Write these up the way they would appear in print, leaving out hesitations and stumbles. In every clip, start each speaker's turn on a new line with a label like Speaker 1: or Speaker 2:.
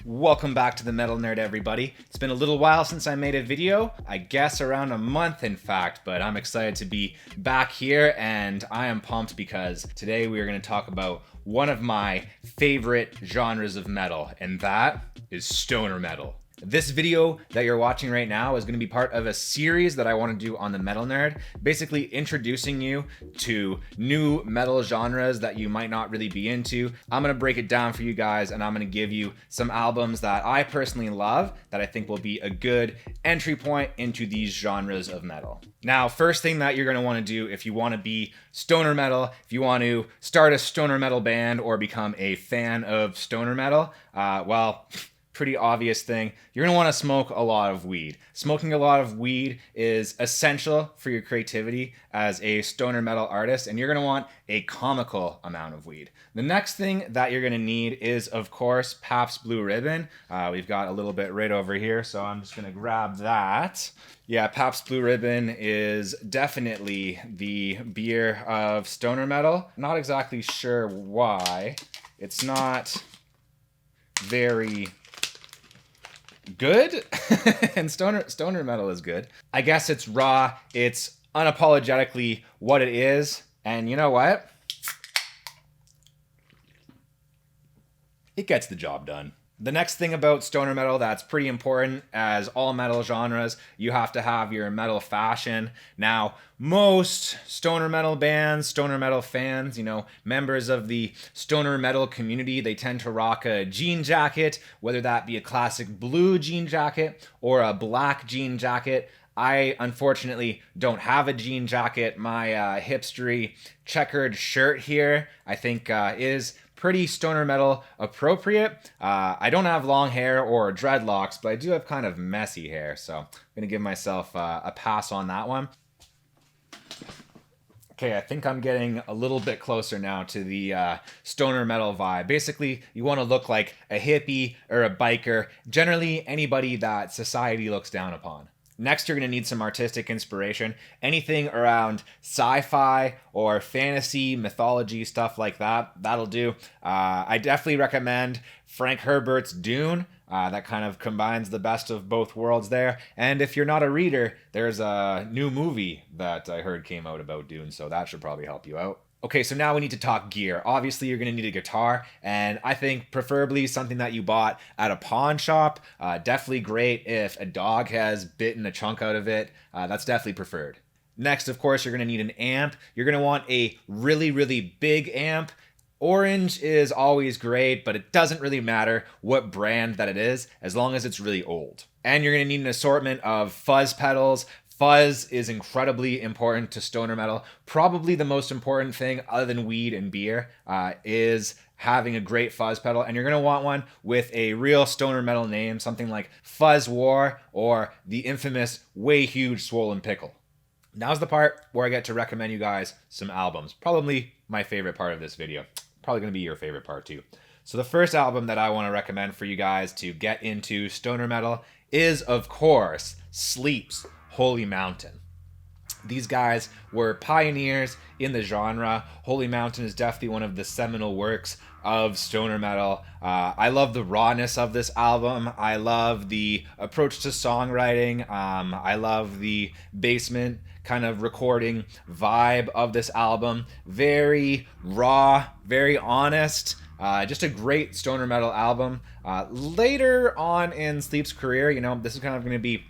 Speaker 1: Welcome back to the Metal Nerd, everybody. It's been a little while since I made a video, I guess around a month in fact, but I'm excited to be back here and I am pumped because today we are going to talk about one of my favorite genres of metal, and that is stoner metal. This video that you're watching right now is going to be part of a series that I want to do on the Metal Nerd, basically introducing you to new metal genres that you might not really be into. I'm going to break it down for you guys and I'm going to give you some albums that I personally love that I think will be a good entry point into these genres of metal. Now, first thing that you're going to want to do if you want to be stoner metal, if you want to start a stoner metal band or become a fan of stoner metal, pretty obvious thing. You're going to want to smoke a lot of weed. Smoking a lot of weed is essential for your creativity as a stoner metal artist, and you're going to want a comical amount of weed. The next thing that you're going to need is, of course, Pabst Blue Ribbon. We've got a little bit right over here, so I'm just going to grab that. Yeah, Pabst Blue Ribbon is definitely the beer of stoner metal. Not exactly sure why. It's not very good. And stoner metal is good. I guess it's raw. It's unapologetically what it is. And you know what? It gets the job done. The next thing about stoner metal that's pretty important, as all metal genres, you have to have your metal fashion. Now, most stoner metal bands, stoner metal fans, members of the stoner metal community, they tend to rock a jean jacket, whether that be a classic blue jean jacket or a black jean jacket. I unfortunately don't have a jean jacket. My hipstery checkered shirt here, I think, is pretty stoner metal appropriate. I don't have long hair or dreadlocks, but I do have kind of messy hair, so I'm gonna give myself a pass on that one. Okay, I think I'm getting a little bit closer now to the stoner metal vibe. Basically, you want to look like a hippie or a biker, generally anybody that society looks down upon. Next, you're going to need some artistic inspiration. Anything around sci-fi or fantasy, mythology, stuff like that, that'll do. I definitely recommend Frank Herbert's Dune. That kind of combines the best of both worlds there. And if you're not a reader, there's a new movie that I heard came out about Dune, so that should probably help you out. Okay, so now we need to talk gear. Obviously, you're going to need a guitar, and I think preferably something that you bought at a pawn shop. Definitely great if a dog has bitten a chunk out of it. That's definitely preferred. Next, of course, you're going to need an amp. You're going to want a really, really big amp. Orange is always great, but it doesn't really matter what brand that it is, as long as it's really old. And you're going to need an assortment of fuzz pedals. Fuzz is incredibly important to stoner metal. Probably the most important thing, other than weed and beer, is having a great fuzz pedal. And you're going to want one with a real stoner metal name, something like Fuzz War or the infamous Way Huge Swollen Pickle. Now's the part where I get to recommend you guys some albums. Probably my favorite part of this video. Probably going to be your favorite part too. So the first album that I want to recommend for you guys to get into stoner metal is, of course, Sleep's Holy Mountain. These guys were pioneers in the genre. Holy Mountain is definitely one of the seminal works of stoner metal. I love the rawness of this album. I love the approach to songwriting. I love the basement kind of recording vibe of this album. Very raw, very honest. Just a great stoner metal album. Later on in Sleep's career, this is kind of going to be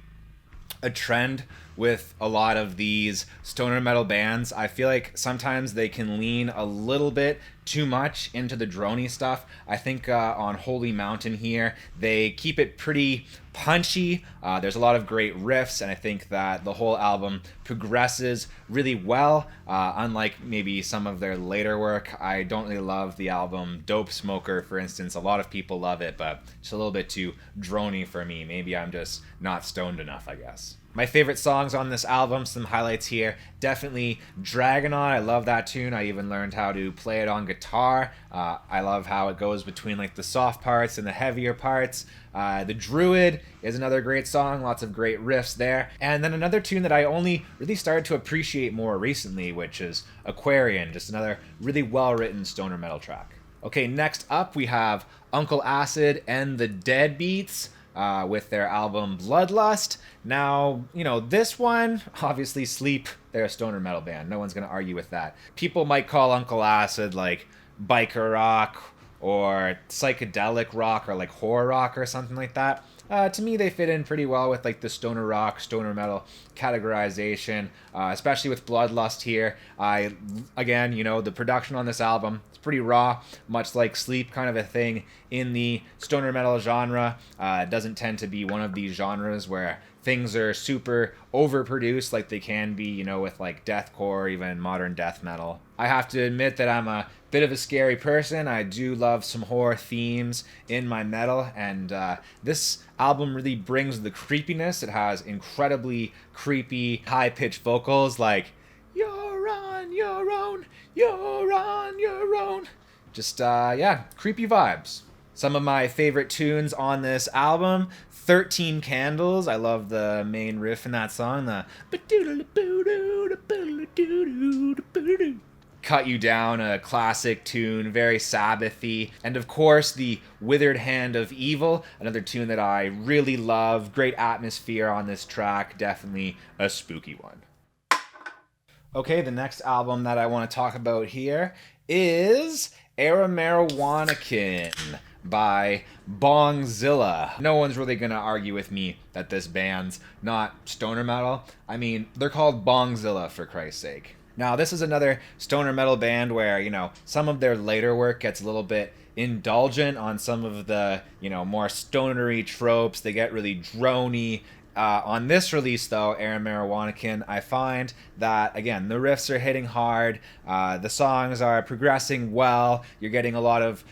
Speaker 1: a trend with a lot of these stoner metal bands. I feel like sometimes they can lean a little bit too much into the droney stuff. I think on Holy Mountain here, they keep it pretty punchy. There's a lot of great riffs, and I think that the whole album progresses really well. Unlike maybe some of their later work, I don't really love the album Dope Smoker, for instance. A lot of people love it, but it's a little bit too droney for me. Maybe I'm just not stoned enough, I guess. My favorite songs on this album, some highlights here, definitely Dragonaut. I love that tune. I even learned how to play it on guitar. I love how it goes between like the soft parts and the heavier parts. The Druid is another great song, lots of great riffs there. And then another tune that I only really started to appreciate more recently, which is Aquarian, just another really well-written stoner metal track. Okay, next up we have Uncle Acid and the Deadbeats with their album Bloodlust. Now, this one, obviously Sleep, they're a stoner metal band. No one's going to argue with that. People might call Uncle Acid like biker rock or psychedelic rock or like horror rock or something like that. To me, they fit in pretty well with like the stoner rock, stoner metal categorization, especially with Bloodlust here. Again, the production on this album, it's pretty raw, much like Sleep, kind of a thing in the stoner metal genre. It doesn't tend to be one of these genres where things are super overproduced like they can be, with like deathcore or even modern death metal. I have to admit that I'm a bit of a scary person. I do love some horror themes in my metal, and this album really brings the creepiness. It has incredibly creepy, high-pitched vocals like, "You're on your own, you're on your own." Just, creepy vibes. Some of my favorite tunes on this album, 13 Candles. I love the main riff in that song, the Cut You Down, a classic tune, very Sabbathy. And of course, the Withered Hand of Evil, another tune that I really love. Great atmosphere on this track, definitely a spooky one. Okay, the next album that I want to talk about here is Amerijuanican by Bongzilla. No one's really gonna argue with me that this band's not stoner metal. I mean, they're called Bongzilla, for Christ's sake. Now, this is another stoner metal band where, some of their later work gets a little bit indulgent on some of the, more stonery tropes. They get really droney. On this release, though, Amerijuanican, I find that, again, the riffs are hitting hard. The songs are progressing well. You're getting a lot of,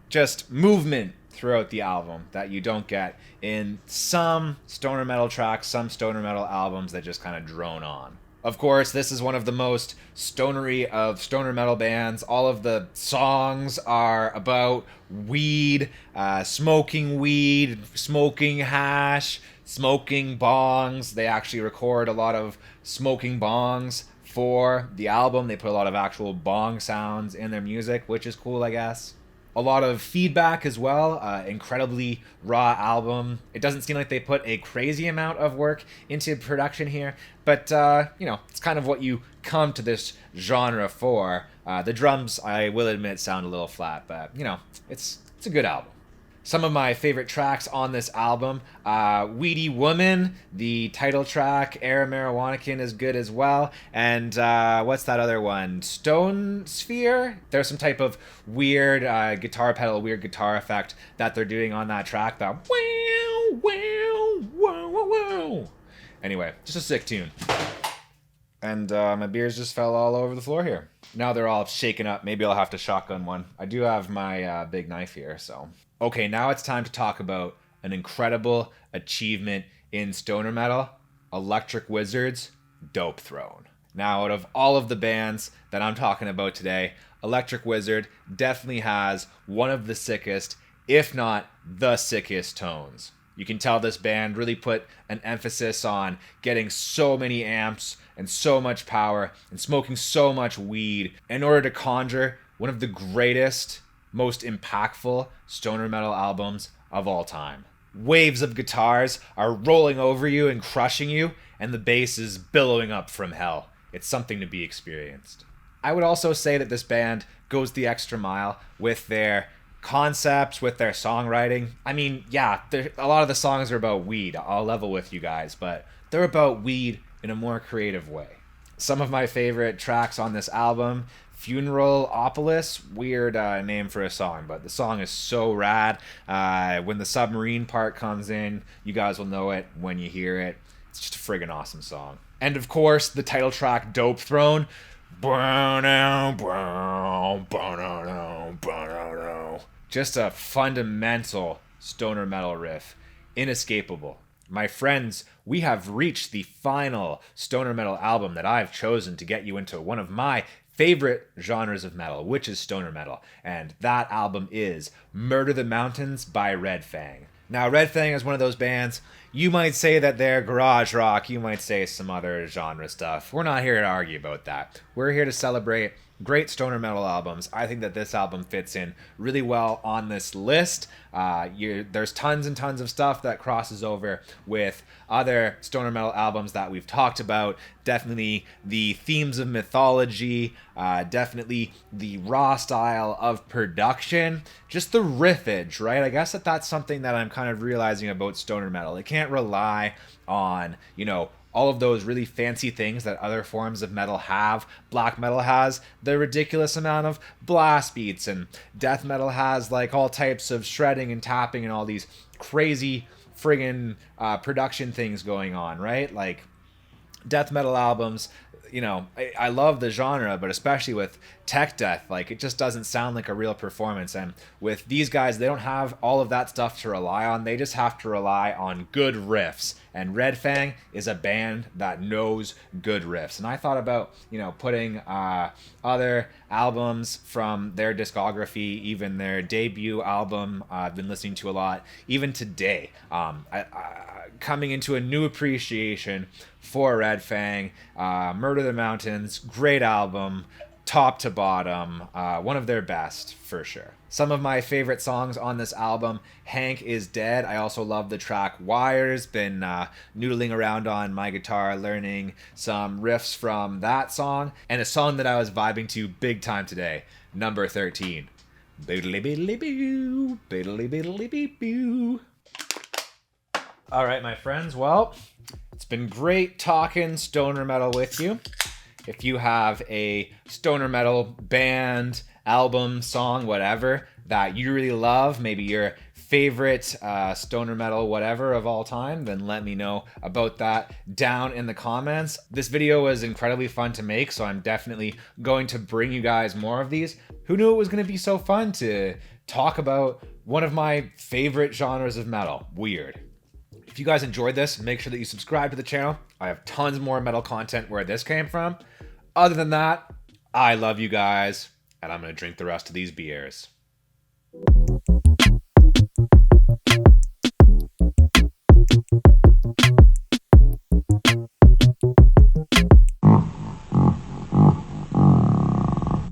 Speaker 1: just movement throughout the album that you don't get in some stoner metal tracks, some stoner metal albums that just kind of drone on. Of course, this is one of the most stonery of stoner metal bands. All of the songs are about weed, smoking hash, smoking bongs. They actually record a lot of smoking bongs for the album. They put a lot of actual bong sounds in their music, which is cool, I guess. A lot of feedback as well, incredibly raw album. It doesn't seem like they put a crazy amount of work into production here, but, it's kind of what you come to this genre for. The drums, I will admit, sound a little flat, but, it's a good album. Some of my favorite tracks on this album, Weedy Woman, the title track, Amerijuanican is good as well, and what's that other one? Stone Sphere? There's some type of weird guitar pedal, weird guitar effect that they're doing on that track, the wow, wow, wow, wow, wow. Anyway, just a sick tune. And my beers just fell all over the floor here. Now they're all shaken up. Maybe I'll have to shotgun one. I do have my big knife here, so... Okay, now it's time to talk about an incredible achievement in stoner metal, Electric Wizard's Dope Throne. Now, out of all of the bands that I'm talking about today, Electric Wizard definitely has one of the sickest, if not the sickest tones. You can tell this band really put an emphasis on getting so many amps and so much power and smoking so much weed in order to conjure one of the greatest, most impactful stoner metal albums of all time. Waves of guitars are rolling over you and crushing you, and the bass is billowing up from hell. It's something to be experienced. I would also say that this band goes the extra mile with their concepts, with their songwriting. I mean, yeah, a lot of the songs are about weed. I'll level with you guys, but they're about weed in a more creative way. Some of my favorite tracks on this album, Funeralopolis, weird name for a song, but the song is so rad. When the submarine part comes in, you guys will know it when you hear it. It's just a friggin' awesome song. And of course, the title track, Dope Throne. Just a fundamental stoner metal riff. Inescapable. My friends, we have reached the final stoner metal album that I've chosen to get you into one of my favorite genres of metal, which is stoner metal, and that album is Murder the Mountains by Red Fang. Now, Red Fang is one of those bands, you might say that they're garage rock, you might say some other genre stuff. We're not here to argue about that. We're here to celebrate great stoner metal albums. I think that this album fits in really well on this list. There's tons and tons of stuff that crosses over with other stoner metal albums that we've talked about. Definitely the themes of mythology, definitely the raw style of production, just the riffage, right? I guess that's something that I'm kind of realizing about stoner metal. It can't rely on, all of those really fancy things that other forms of metal have. Black metal has the ridiculous amount of blast beats, and death metal has like all types of shredding and tapping and all these crazy friggin' production things going on, right? Like death metal albums, I love the genre, but especially with tech death, like it just doesn't sound like a real performance. And with these guys, they don't have all of that stuff to rely on. They just have to rely on good riffs. And Red Fang is a band that knows good riffs. And I thought about, putting other albums from their discography, even their debut album I've been listening to a lot, even today. Coming into a new appreciation for Red Fang. Murder the Mountains, great album, top to bottom, one of their best for sure. Some of my favorite songs on this album: Hank is Dead. I also love the track Wires. Been noodling around on my guitar, learning some riffs from that song. And a song that I was vibing to big time today, Number 13. Biddly biddly boo, biddly biddly bee boo. All right, my friends. Well, it's been great talking stoner metal with you. If you have a stoner metal band, album, song, whatever that you really love, maybe your favorite stoner metal whatever of all time, then let me know about that down in the comments. This video was incredibly fun to make, so I'm definitely going to bring you guys more of these. Who knew it was going to be so fun to talk about one of my favorite genres of metal? Weird. If you guys enjoyed this, make sure that you subscribe to the channel. I have tons more metal content where this came from. Other than that, I love you guys, and I'm going to drink the rest of these beers.